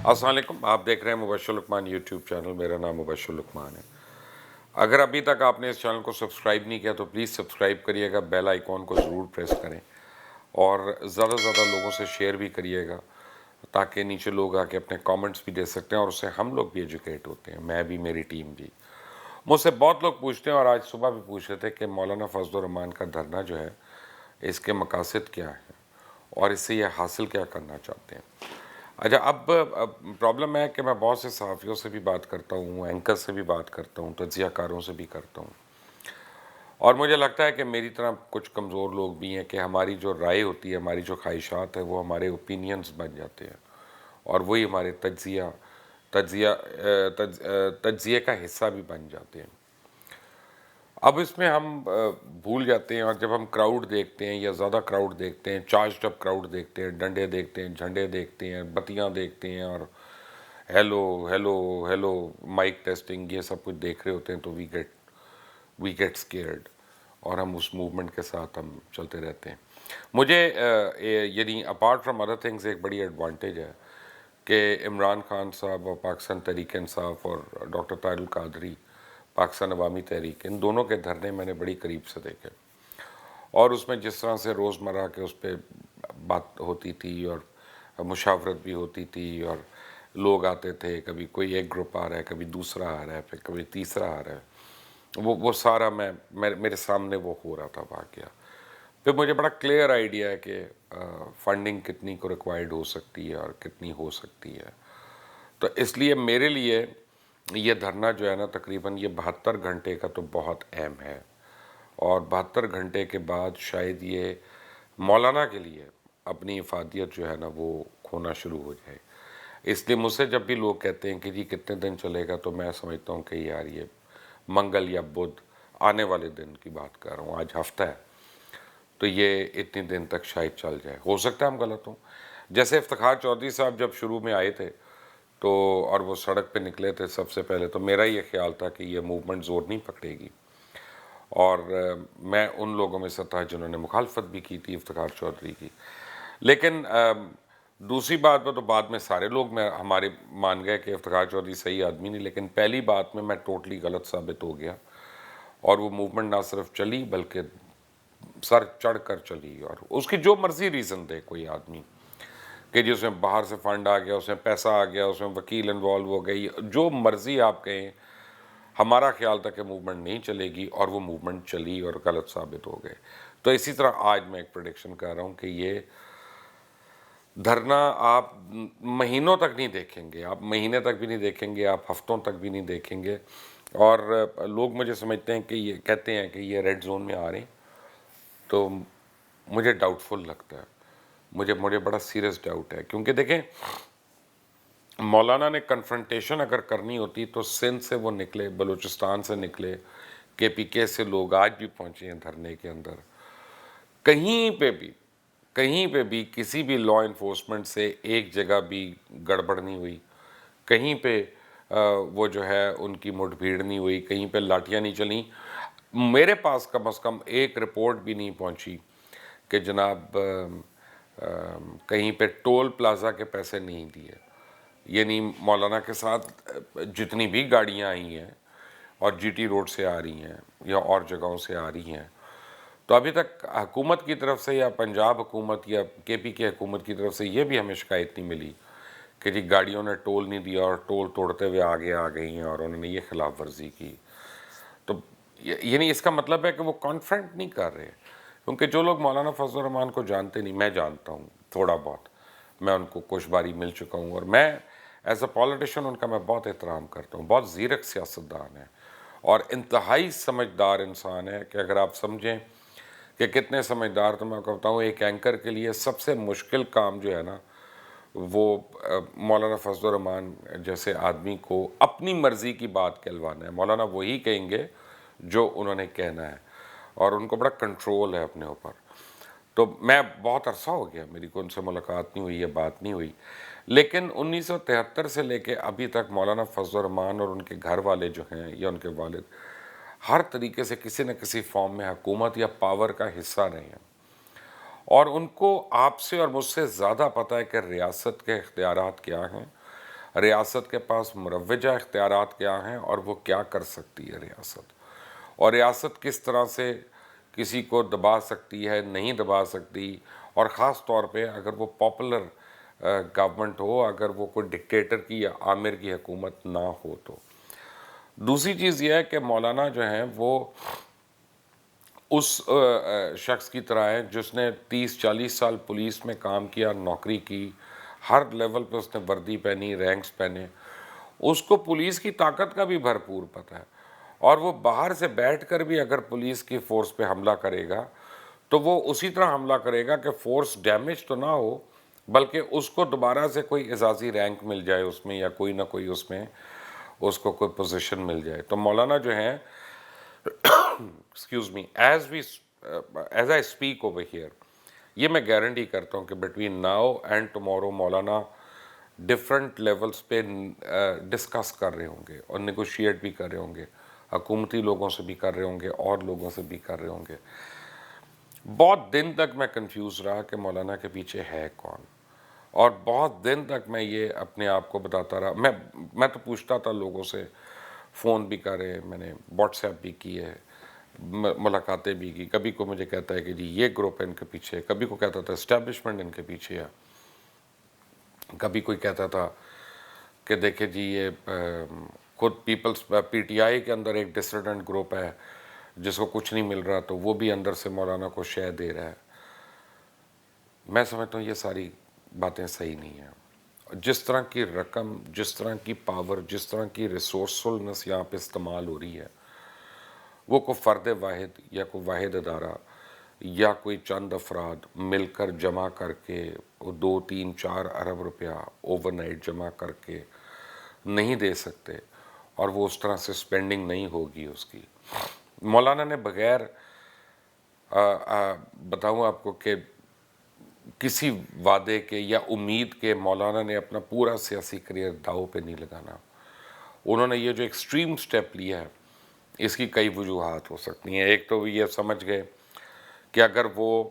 السلام علیکم، آپ دیکھ رہے ہیں مبشر لقمان یوٹیوب چینل. میرا نام مبشر لقمان ہے. اگر ابھی تک آپ نے اس چینل کو سبسکرائب نہیں کیا تو پلیز سبسکرائب کریے گا، بیل آئیکن کو ضرور پریس کریں اور زیادہ سے زیادہ لوگوں سے شیئر بھی کریے گا تاکہ نیچے لوگ آ کے اپنے کامنٹس بھی دے سکتے ہیں اور اس سے ہم لوگ بھی ایجوکیٹ ہوتے ہیں، میں بھی، میری ٹیم بھی. مجھ سے بہت لوگ پوچھتے ہیں اور آج صبح بھی پوچھ رہے تھے کہ مولانا فضل الرحمان کا دھرنا جو ہے اس کے مقاصد کیا ہیں اور اس سے یہ حاصل کیا کرنا چاہتے ہیں. اچھا، اب پرابلم ہے کہ میں بہت سے صحافیوں سے بھی بات کرتا ہوں، اینکر سے بھی بات کرتا ہوں، تجزیہ کاروں سے بھی کرتا ہوں، اور مجھے لگتا ہے کہ میری طرح کچھ کمزور لوگ بھی ہیں کہ ہماری جو رائے ہوتی ہے، ہماری جو خواہشات ہیں وہ ہمارے اوپینینز بن جاتے ہیں اور وہی ہمارے تجزیے کا حصہ بھی بن جاتے ہیں. اب اس میں ہم بھول جاتے ہیں، اور جب ہم کراؤڈ دیکھتے ہیں یا زیادہ کراؤڈ دیکھتے ہیں، چارجڈ اپ کراؤڈ دیکھتے ہیں، ڈنڈے دیکھتے ہیں، جھنڈے دیکھتے ہیں، بتیاں دیکھتے ہیں اور hello hello hello mic testing یہ سب کچھ دیکھ رہے ہوتے ہیں تو وی گیٹ اسکیئرڈ اور ہم اس موومنٹ کے ساتھ ہم چلتے رہتے ہیں. مجھے یعنی اپارٹ فرام ادر تھنگز ایک بڑی ایڈوانٹیج ہے کہ عمران خان صاحب اور پاکستان تحریک انصاف اور ڈاکٹر طاہر القادری پاکستان عوامی تحریک، ان دونوں کے دھرنے میں نے بڑی قریب سے دیکھے اور اس میں جس طرح سے روزمرہ کے اس پہ بات ہوتی تھی اور مشاورت بھی ہوتی تھی اور لوگ آتے تھے، کبھی کوئی ایک گروپ آ رہا ہے، کبھی دوسرا آ رہا ہے، پھر کبھی تیسرا آ رہا ہے، وہ سارا میرے سامنے وہ ہو رہا تھا واقعہ. پھر مجھے بڑا کلیئر آئیڈیا ہے کہ فنڈنگ کتنی کو ریکوائرڈ ہو سکتی ہے اور کتنی ہو سکتی ہے. تو اس لیے میرے لیے یہ دھرنا جو ہے نا تقریباً یہ 72 گھنٹے کا تو بہت اہم ہے، اور 72 گھنٹے کے بعد شاید یہ مولانا کے لیے اپنی افادیت جو ہے نا وہ کھونا شروع ہو جائے. اس لیے مجھ سے جب بھی لوگ کہتے ہیں کہ جی کتنے دن چلے گا تو میں سمجھتا ہوں کہ یار یہ منگل یا بدھ آنے والے دن کی بات کر رہا ہوں، آج ہفتہ ہے تو یہ اتنے دن تک شاید چل جائے. ہو سکتا ہے ہم غلط ہوں. جیسے افتخار چودھری صاحب جب شروع میں آئے تھے تو اور وہ سڑک پہ نکلے تھے سب سے پہلے، تو میرا یہ خیال تھا کہ یہ موومنٹ زور نہیں پکڑے گی، اور میں ان لوگوں میں سے تھا جنہوں نے مخالفت بھی کی تھی افتخار چودھری کی. لیکن دوسری بات پہ تو بعد میں سارے لوگ ہمارے مان گئے کہ افتخار چودھری صحیح آدمی نہیں، لیکن پہلی بات میں ٹوٹلی غلط ثابت ہو گیا اور وہ موومنٹ نہ صرف چلی بلکہ سر چڑھ کر چلی. اور اس کی جو مرضی ریزن دے کوئی آدمی کہ جی اس میں باہر سے فنڈ آ گیا، اس میں پیسہ آ گیا، اس میں وکیل انوالو ہو گئی، جو مرضی آپ کہیں، ہمارا خیال تھا کہ موومنٹ نہیں چلے گی اور وہ موومنٹ چلی اور غلط ثابت ہو گئے. تو اسی طرح آج میں ایک پریڈکشن کر رہا ہوں کہ یہ دھرنا آپ مہینوں تک نہیں دیکھیں گے، آپ مہینے تک بھی نہیں دیکھیں گے، آپ ہفتوں تک بھی نہیں دیکھیں گے. اور لوگ مجھے سمجھتے ہیں کہ یہ کہتے ہیں کہ یہ ریڈ زون میں آ رہے ہیں، تو مجھے ڈاؤٹ فل لگتا ہے، مجھے بڑا سیریس ڈاؤٹ ہے. کیونکہ دیکھیں مولانا نے کنفرنٹیشن اگر کرنی ہوتی تو سندھ سے وہ نکلے، بلوچستان سے نکلے، KPK سے لوگ آج بھی پہنچے ہیں دھرنے کے اندر. کہیں پہ بھی کسی بھی لا انفورسمنٹ سے ایک جگہ بھی گڑبڑ نہیں ہوئی، کہیں پہ وہ جو ہے ان کی مٹ بھیڑ نہیں ہوئی، کہیں پہ لاٹیاں نہیں چلیں. میرے پاس کم از کم ایک رپورٹ بھی نہیں پہنچی کہ جناب کہیں پہ ٹول پلازا کے پیسے نہیں دیے. یعنی مولانا کے ساتھ جتنی بھی گاڑیاں آئی ہیں اور GT روڈ سے آ رہی ہیں یا اور جگہوں سے آ رہی ہیں، تو ابھی تک حکومت کی طرف سے یا پنجاب حکومت یا KPK حکومت کی طرف سے یہ بھی ہمیں شکایت نہیں ملی کہ جی گاڑیوں نے ٹول نہیں دیا اور ٹول توڑتے ہوئے آگے آ گئی ہیں اور انہوں نے یہ خلاف ورزی کی. تو یعنی اس کا مطلب ہے کہ وہ کانفرنٹ نہیں کر رہے. کیونکہ جو لوگ مولانا فضل الرحمان کو جانتے نہیں، میں جانتا ہوں تھوڑا بہت، میں ان کو کچھ باری مل چکا ہوں، اور میں ایز اے پولیٹیشین ان کا میں بہت احترام کرتا ہوں. بہت زیرک سیاستدان ہے اور انتہائی سمجھدار انسان ہے کہ اگر آپ سمجھیں کہ کتنے سمجھدار، تو میں کہتا ہوں ایک اینکر کے لیے سب سے مشکل کام جو ہے نا وہ مولانا فضل الرحمان جیسے آدمی کو اپنی مرضی کی بات کہلوانا ہے. مولانا وہی کہیں گے جو انہوں نے کہنا ہے اور ان کو بڑا کنٹرول ہے اپنے اوپر. تو میں بہت عرصہ ہو گیا میری کو ان سے ملاقات نہیں ہوئی، یہ بات نہیں ہوئی، لیکن 1973 سے لے کے ابھی تک مولانا فضل الرحمان اور ان کے گھر والے جو ہیں یا ان کے والد ہر طریقے سے کسی نہ کسی فارم میں حکومت یا پاور کا حصہ رہے ہیں، اور ان کو آپ سے اور مجھ سے زیادہ پتہ ہے کہ ریاست کے اختیارات کیا ہیں ریاست کے پاس مروجہ اختیارات کیا ہیں اور وہ کیا کر سکتی ہے ریاست، اور ریاست کس طرح سے کسی کو دبا سکتی ہے، نہیں دبا سکتی، اور خاص طور پہ اگر وہ پاپولر گورنمنٹ ہو، اگر وہ کوئی ڈکٹیٹر کی یا آمر کی حکومت نہ ہو تو۔ دوسری چیز یہ ہے کہ مولانا جو ہیں وہ اس شخص کی طرح ہے جس نے 30-40 سال پولیس میں کام کیا، نوکری کی، ہر لیول پہ اس نے وردی پہنی، رینکس پہنے، اس کو پولیس کی طاقت کا بھی بھرپور پتہ ہے، اور وہ باہر سے بیٹھ کر بھی اگر پولیس کی فورس پہ حملہ کرے گا تو وہ اسی طرح حملہ کرے گا کہ فورس ڈیمیج تو نہ ہو، بلکہ اس کو دوبارہ سے کوئی اعزازی رینک مل جائے اس میں، یا کوئی نہ کوئی اس میں اس کو کوئی پوزیشن مل جائے۔ تو مولانا جو ہیں excuse me as I speak over here, یہ میں گارنٹی کرتا ہوں کہ between now and tomorrow Maulana different levels پہ ڈسکس کر رہے ہوں گے اور نیگوشیٹ بھی کر رہے ہوں گے، حکومتی لوگوں سے بھی کر رہے ہوں گے اور لوگوں سے بھی کر رہے ہوں گے۔ بہت دن تک میں کنفیوز رہا کہ مولانا کے پیچھے ہے کون، اور بہت دن تک میں یہ اپنے آپ کو بتاتا رہا، میں تو پوچھتا تھا لوگوں سے، فون بھی کرے، میں نے واٹس ایپ بھی کی ہے، ملاقاتیں بھی کی، کبھی کو مجھے کہتا ہے کہ جی یہ گروپ ان کے پیچھے ہے، کبھی کو کہتا تھا اسٹیبلشمنٹ ان کے پیچھے ہے، کبھی کوئی کہتا تھا کہ دیکھیں جی یہ خود پیپلز پی ٹی آئی کے اندر ایک ڈسیڈنٹ گروپ ہے جس کو کچھ نہیں مل رہا تو وہ بھی اندر سے مولانا کو شے دے رہا ہے۔ میں سمجھتا ہوں یہ ساری باتیں صحیح نہیں ہیں۔ جس طرح کی رقم، جس طرح کی پاور، جس طرح کی ریسورسفلنس یہاں پہ استعمال ہو رہی ہے، وہ کوئی فرد واحد یا کوئی واحد ادارہ یا کوئی چند افراد مل کر جمع کر کے 2-3-4 ارب روپیہ اوور نائٹ جمع کر کے نہیں دے سکتے، اور وہ اس طرح سے سپینڈنگ نہیں ہوگی اس کی۔ مولانا نے بغیر بتاؤں آپ کو کہ کسی وعدے کے یا امید کے، مولانا نے اپنا پورا سیاسی کریئر داؤ پہ نہیں لگانا۔ انہوں نے یہ جو ایکسٹریم سٹیپ لیا ہے، اس کی کئی وجوہات ہو سکتی ہیں۔ ایک تو وہ یہ سمجھ گئے کہ اگر وہ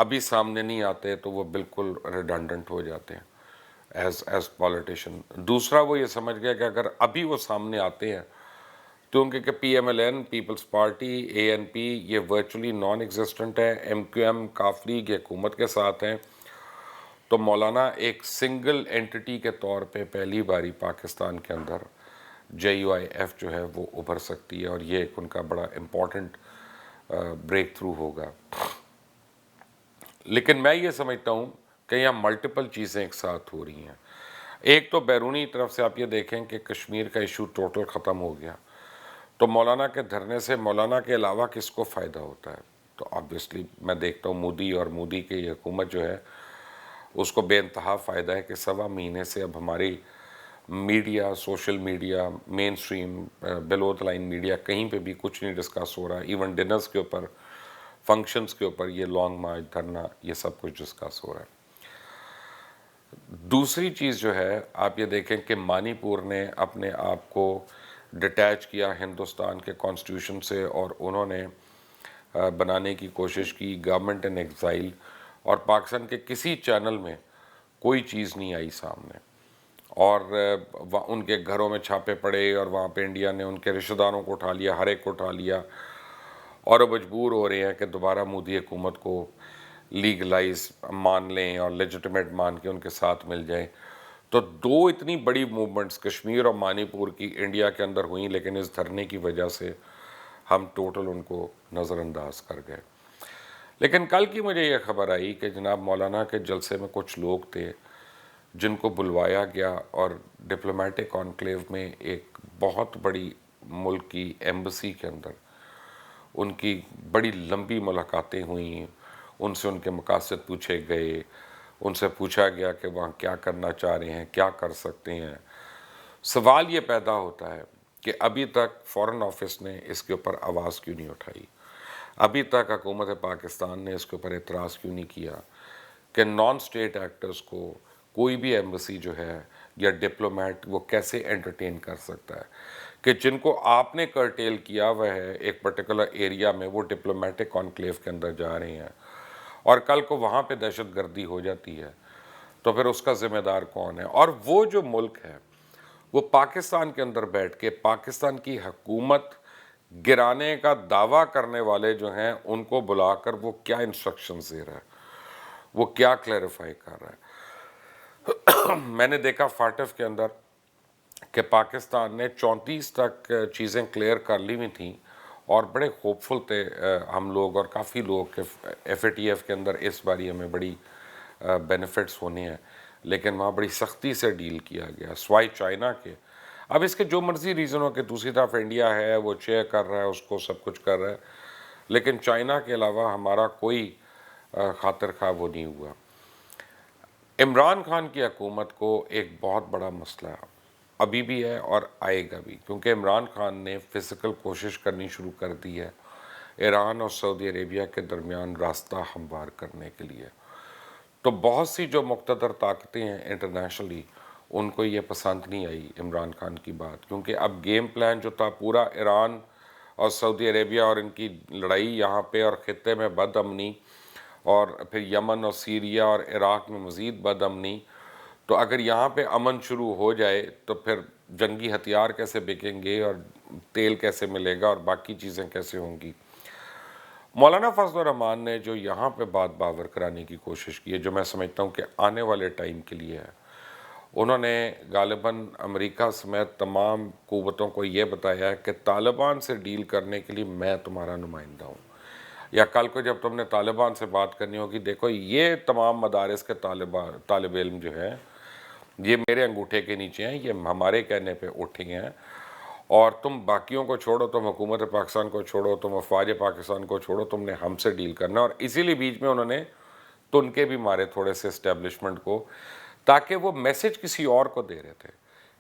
ابھی سامنے نہیں آتے تو وہ بالکل ریڈنڈنٹ ہو جاتے ہیں ایز پولیٹیشین۔ دوسرا وہ یہ سمجھ گیا کہ اگر ابھی وہ سامنے آتے ہیں تو ان کے P M L N, Peoples Party, A N P یہ ورچولی نان ایگزسٹنٹ ہے، ایم کیو ایم کافی لیگ حکومت کے ساتھ ہیں، تو مولانا ایک سنگل اینٹی کے طور پہ پہلی باری پاکستان کے اندر جے یو آئی ایف جو ہے وہ ابھر سکتی ہے، اور یہ ایک ان کا بڑا امپورٹنٹ بریک تھرو ہوگا۔ لیکن میں یہ سمجھتا ہوں کہ یہاں ملٹیپل چیزیں ایک ساتھ ہو رہی ہیں۔ ایک تو بیرونی طرف سے آپ یہ دیکھیں کہ کشمیر کا ایشو ٹوٹل ختم ہو گیا، تو مولانا کے دھرنے سے مولانا کے علاوہ کس کو فائدہ ہوتا ہے؟ تو آبویسلی میں دیکھتا ہوں مودی اور مودی کی یہ حکومت جو ہے اس کو بے انتہا فائدہ ہے کہ 1.25 مہینے سے اب ہماری media, social media, mainstream, below the line media, کہیں پہ بھی کچھ نہیں ڈسکس ہو رہا ہے، ایون ڈنرز کے اوپر، فنکشنز کے اوپر یہ لانگ مارچ، دھرنا، یہ سب کچھ ڈسکس ہو رہا ہے۔ دوسری چیز جو ہے آپ یہ دیکھیں کہ منی پور نے اپنے آپ کو ڈٹیچ کیا ہندوستان کے کانسٹیٹیوشن سے، اور انہوں نے بنانے کی کوشش کی گورنمنٹ ان ایگزائل، اور پاکستان کے کسی چینل میں کوئی چیز نہیں آئی سامنے، اور ان کے گھروں میں چھاپے پڑے، اور وہاں پہ انڈیا نے ان کے رشتہ داروں کو اٹھا لیا، ہر ایک کو اٹھا لیا، اور وہ مجبور ہو رہے ہیں کہ دوبارہ مودی حکومت کو لیگلائز مان لیں اور لیجٹیمیٹ مان کے ان کے ساتھ مل جائیں۔ تو دو اتنی بڑی موومنٹس کشمیر اور منی پور کی انڈیا کے اندر ہوئیں، لیکن اس دھرنے کی وجہ سے ہم ٹوٹل ان کو نظر انداز کر گئے۔ لیکن کل کی مجھے یہ خبر آئی کہ جناب مولانا کے جلسے میں کچھ لوگ تھے جن کو بلوایا گیا، اور ڈپلومیٹک کانکلیو میں ایک بہت بڑی ملک کی ایمبسی کے اندر ان کی بڑی لمبی ملاقاتیں ہوئیں، ان سے ان کے مقاصد پوچھے گئے، ان سے پوچھا گیا کہ وہاں کیا کرنا چاہ رہے ہیں، کیا کر سکتے ہیں۔ سوال یہ پیدا ہوتا ہے کہ ابھی تک فارن آفس نے اس کے اوپر آواز کیوں نہیں اٹھائی؟ ابھی تک حکومت پاکستان نے اس کے اوپر اعتراض کیوں نہیں کیا کہ نان سٹیٹ ایکٹرز کو کوئی بھی ایمبسی جو ہے یا ڈپلومیٹ وہ کیسے انٹرٹین کر سکتا ہے کہ جن کو آپ نے کرٹیل کیا ہوا ہے ایک پرٹیکولر ایریا میں، وہ ڈپلومیٹک کانکلیو کے اندر جا رہے ہیں، اور کل کو وہاں پہ دہشت گردی ہو جاتی ہے تو پھر اس کا ذمہ دار کون ہے؟ اور وہ جو ملک ہے وہ پاکستان کے اندر بیٹھ کے پاکستان کی حکومت گرانے کا دعویٰ کرنے والے جو ہیں ان کو بلا کر وہ کیا انسٹرکشنز دے رہا ہے، وہ کیا کلیریفائی کر رہا ہے؟ میں نے دیکھا فاٹف کے اندر کہ پاکستان نے 34 تک چیزیں کلیئر کر لی ہوئی تھیں اور بڑے ہوپفل تھے ہم لوگ اور کافی لوگ کہ ایف اے ٹی ایف کے اندر اس باری ہمیں بڑی بینیفٹس ہونے ہیں، لیکن وہاں بڑی سختی سے ڈیل کیا گیا سوائے چائنا کے۔ اب اس کے جو مرضی ریزن ہو کہ دوسری طرف انڈیا ہے وہ چیئر کر رہا ہے، اس کو سب کچھ کر رہا ہے، لیکن چائنا کے علاوہ ہمارا کوئی خاطر خواہ وہ نہیں ہوا۔ عمران خان کی حکومت کو ایک بہت بڑا مسئلہ ابھی بھی ہے اور آئے گا بھی، کیونکہ عمران خان نے فزیکل کوشش کرنی شروع کر دی ہے ایران اور سعودی عربیہ کے درمیان راستہ ہموار کرنے کے لیے۔ تو بہت سی جو مقتدر طاقتیں ہیں انٹرنیشنلی ان کو یہ پسند نہیں آئی عمران خان کی بات، کیونکہ اب گیم پلان جو تھا پورا ایران اور سعودی عربیہ اور ان کی لڑائی یہاں پہ اور خطے میں بد امنی اور پھر یمن اور سیریا اور عراق میں مزید بد امنی، تو اگر یہاں پہ امن شروع ہو جائے تو پھر جنگی ہتھیار کیسے بکیں گے اور تیل کیسے ملے گا اور باقی چیزیں کیسے ہوں گی۔ مولانا فضل الرحمان نے جو یہاں پہ بات باور کرانے کی کوشش کی ہے، جو میں سمجھتا ہوں کہ آنے والے ٹائم کے لیے ہے، انہوں نے غالباً امریکہ سمیت تمام قوتوں کو یہ بتایا ہے کہ طالبان سے ڈیل کرنے کے لیے میں تمہارا نمائندہ ہوں، یا کل کو جب تم نے طالبان سے بات کرنی ہوگی، دیکھو یہ تمام مدارس کے طالب علم جو ہیں یہ میرے انگوٹھے کے نیچے ہیں، یہ ہمارے کہنے پہ اٹھے ہیں، اور تم باقیوں کو چھوڑو، تم حکومت پاکستان کو چھوڑو، تم افواج پاکستان کو چھوڑو، تم نے ہم سے ڈیل کرنا۔ اور اسی لیے بیچ میں انہوں نے تن کے بھی مارے تھوڑے سے اسٹیبلشمنٹ کو، تاکہ وہ میسج کسی اور کو دے رہے تھے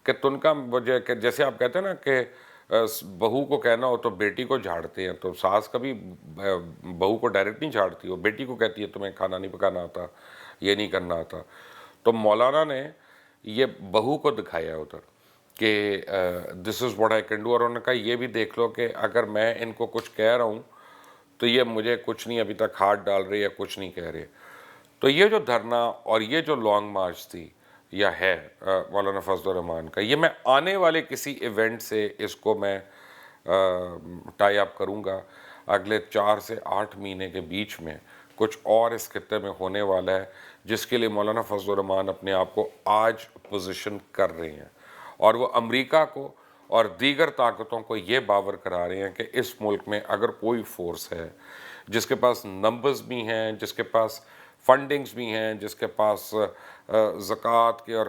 کہ تن کا وجہ کہ جیسے آپ کہتے ہیں نا کہ بہو کو کہنا ہو تو بیٹی کو جھاڑتے ہیں، تو ساس کبھی بہو کو ڈائریکٹ نہیں جھاڑتی، وہ بیٹی کو کہتی ہے تمہیں کھانا نہیں پکانا آتا، یہ نہیں کرنا آتا۔ تو مولانا نے یہ بہو کو دکھایا ادھر کہ this is what I can do, اور انہوں نے کہا یہ بھی دیکھ لو کہ اگر میں ان کو کچھ کہہ رہا ہوں تو یہ مجھے کچھ نہیں ابھی تک ہاتھ ڈال رہے یا کچھ نہیں کہہ رہے۔ تو یہ جو دھرنا اور یہ جو لانگ مارچ تھی یا ہے مولانا فضل الرحمان کا، یہ میں آنے والے کسی ایونٹ سے اس کو میں ٹائی اپ کروں گا۔ اگلے 4 سے 8 مہینے کے بیچ میں کچھ اور اس خطے میں ہونے والا ہے، جس کے لیے مولانا فضل الرحمان اپنے آپ کو آج پوزیشن کر رہے ہیں، اور وہ امریکہ کو اور دیگر طاقتوں کو یہ باور کرا رہے ہیں کہ اس ملک میں اگر کوئی فورس ہے جس کے پاس نمبرز بھی ہیں، جس کے پاس فنڈنگز بھی ہیں، جس کے پاس زکوٰۃ کے اور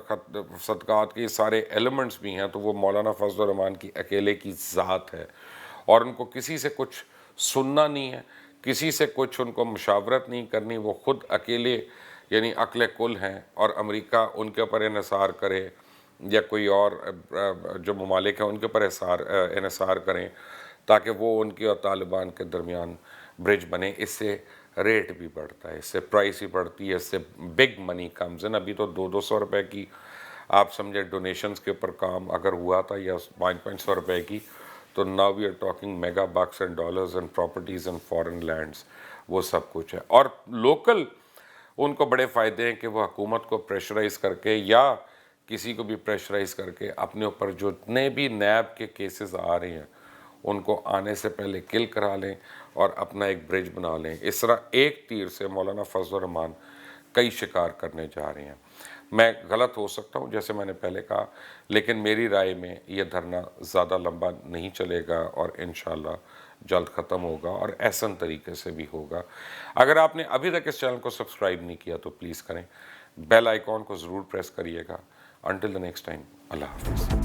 صدقات کے سارے ایلیمنٹس بھی ہیں، تو وہ مولانا فضل الرحمان کی اکیلے کی ذات ہے، اور ان کو کسی سے کچھ سننا نہیں ہے، کسی سے کچھ ان کو مشاورت نہیں کرنی، وہ خود اکیلے یعنی عقل کل ہیں، اور امریکہ ان کے اوپر انحصار کرے یا کوئی اور جو ممالک ہیں ان کے اوپر انحصار کریں تاکہ وہ ان کی اور طالبان کے درمیان برج بنے۔ اس سے ریٹ بھی بڑھتا ہے، اس سے پرائس بھی بڑھتی ہے، اس سے بگ منی کمز ان۔ ابھی تو 200 روپے کی آپ سمجھے ڈونیشنز کے اوپر کام اگر ہوا تھا یا 500 روپے کی، تو now we are talking mega bucks and dollars and properties and foreign lands, وہ سب کچھ ہے۔ اور لوکل ان کو بڑے فائدے ہیں کہ وہ حکومت کو پریشرائز کر کے یا کسی کو بھی پریشرائز کر کے اپنے اوپر جتنے بھی نیب کے کیسز آ رہے ہیں ان کو آنے سے پہلے کل کرا لیں اور اپنا ایک برج بنا لیں۔ اس طرح ایک تیر سے مولانا فضل الرحمان کئی شکار کرنے جا رہے ہیں۔ میں غلط ہو سکتا ہوں جیسے میں نے پہلے کہا، لیکن میری رائے میں یہ دھرنا زیادہ لمبا نہیں چلے گا اور انشاءاللہ جلد ختم ہوگا، اور احسن طریقے سے بھی ہوگا۔ اگر آپ نے ابھی تک اس چینل کو سبسکرائب نہیں کیا تو پلیز کریں، بیل آئیکن کو ضرور پریس کریے گا۔ انٹل دی نیکسٹ ٹائم، اللہ حافظ۔